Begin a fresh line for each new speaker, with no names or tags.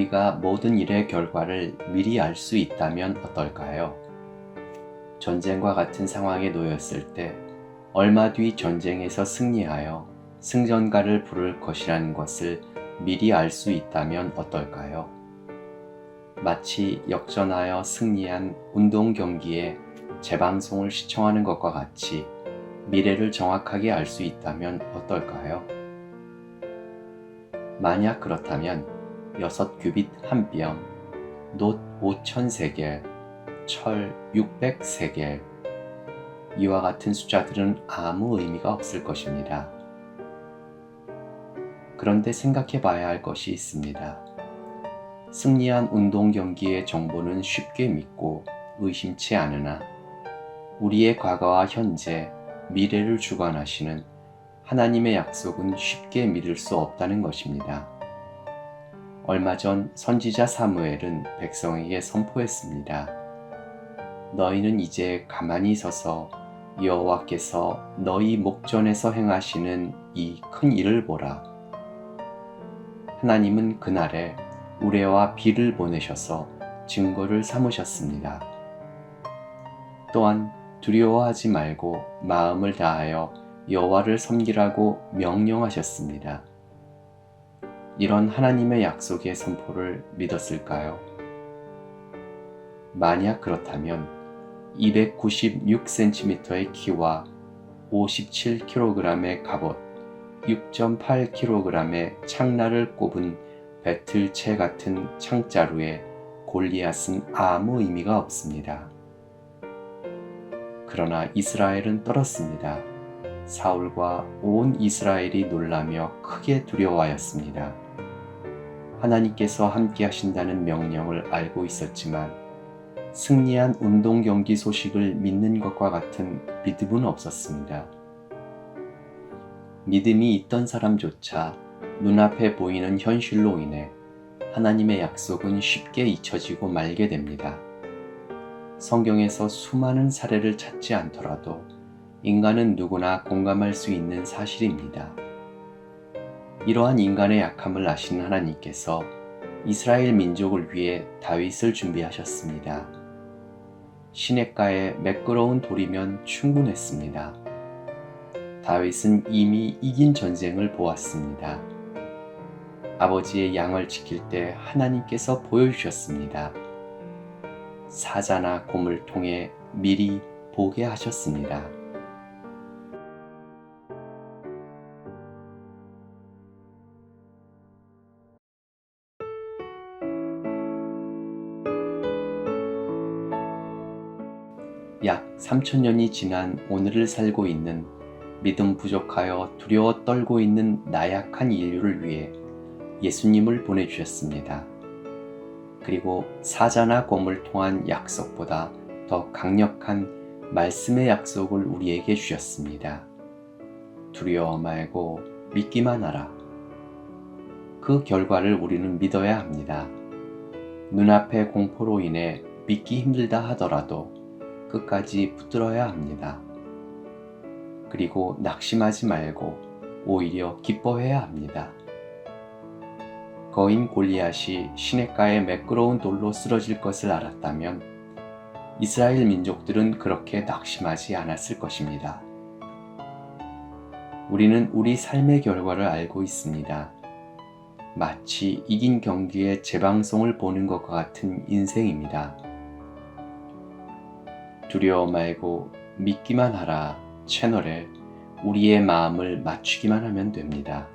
우리가 모든 일의 결과를 미리 알 수 있다면 어떨까요? 전쟁과 같은 상황에 놓였을 때 얼마 뒤 전쟁에서 승리하여 승전가를 부를 것이라는 것을 미리 알 수 있다면 어떨까요? 마치 역전하여 승리한 운동 경기의 재방송을 시청하는 것과 같이 미래를 정확하게 알 수 있다면 어떨까요? 만약 그렇다면 6규빗 한 뼘, 놋 5,000세겔, 철 600세겔, 이와 같은 숫자들은 아무 의미가 없을 것입니다. 그런데 생각해 봐야 할 것이 있습니다. 승리한 운동 경기의 정보는 쉽게 믿고 의심치 않으나 우리의 과거와 현재, 미래를 주관하시는 하나님의 약속은 쉽게 믿을 수 없다는 것입니다. 얼마 전 선지자 사무엘은 백성에게 선포했습니다. 너희는 이제 가만히 서서 여호와께서 너희 목전에서 행하시는 이 큰 일을 보라. 하나님은 그날에 우레와 비를 보내셔서 증거를 삼으셨습니다. 또한 두려워하지 말고 마음을 다하여 여호와를 섬기라고 명령하셨습니다. 이런 하나님의 약속의 선포를 믿었을까요? 만약 그렇다면 296cm의 키와 57kg의 갑옷, 6.8kg의 창날을 꼽은 배틀채 같은 창자루에 골리앗은 아무 의미가 없습니다. 그러나 이스라엘은 떨었습니다. 사울과 온 이스라엘이 놀라며 크게 두려워하였습니다. 하나님께서 함께 하신다는 명령을 알고 있었지만 승리한 운동 경기 소식을 믿는 것과 같은 믿음은 없었습니다. 믿음이 있던 사람조차 눈앞에 보이는 현실로 인해 하나님의 약속은 쉽게 잊혀지고 말게 됩니다. 성경에서 수많은 사례를 찾지 않더라도 인간은 누구나 공감할 수 있는 사실입니다. 이러한 인간의 약함을 아시는 하나님께서 이스라엘 민족을 위해 다윗을 준비하셨습니다. 시냇가에 매끄러운 돌이면 충분했습니다. 다윗은 이미 이긴 전쟁을 보았습니다. 아버지의 양을 지킬 때 하나님께서 보여주셨습니다. 사자나 곰을 통해 미리 보게 하셨습니다. 약 3000년이 지난 오늘을 살고 있는 믿음 부족하여 두려워 떨고 있는 나약한 인류를 위해 예수님을 보내주셨습니다. 그리고 사자나 곰을 통한 약속보다 더 강력한 말씀의 약속을 우리에게 주셨습니다. 두려워 말고 믿기만 하라. 그 결과를 우리는 믿어야 합니다. 눈앞의 공포로 인해 믿기 힘들다 하더라도 끝까지 붙들어야 합니다. 그리고 낙심하지 말고 오히려 기뻐해야 합니다. 거인 골리앗이 시냇가에 매끄러운 돌로 쓰러질 것을 알았다면 이스라엘 민족들은 그렇게 낙심하지 않았을 것입니다. 우리는 우리 삶의 결과를 알고 있습니다. 마치 이긴 경기의 재방송을 보는 것과 같은 인생입니다. 두려워 말고 믿기만 하라 채널에 우리의 마음을 맞추기만 하면 됩니다.